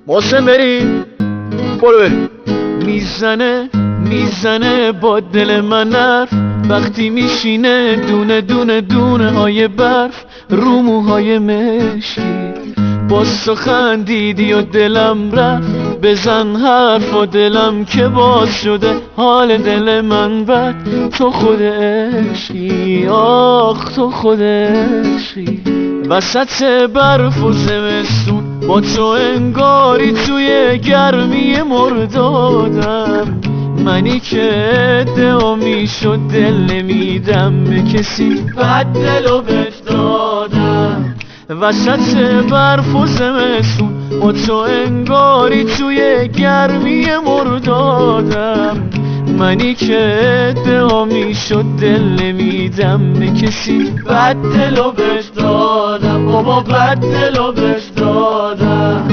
محسن بریم، برو بریم. میزنه با دل من حرف وقتی میشینه دونه دونه دونه های برف رو موهای مشکی. باز تو خندیدی و دلم رفت، بزن حرف و دلم که باز شده حال دل من بد. تو خود عشقی، آخ تو خود عشقی. وسط برف و زمستون با تو انگاری توی گرمی مردادم. منی که ادعا میشد دل نمیدم به کسی، بد دلو بهت دادم. وسط برف و زمستون با تو انگاری توی گرمی مردادم. منی که ادعا میشد دل نمیدم به کسی، بد دلو بهت دادم. بابا بد دلو بهت دادم.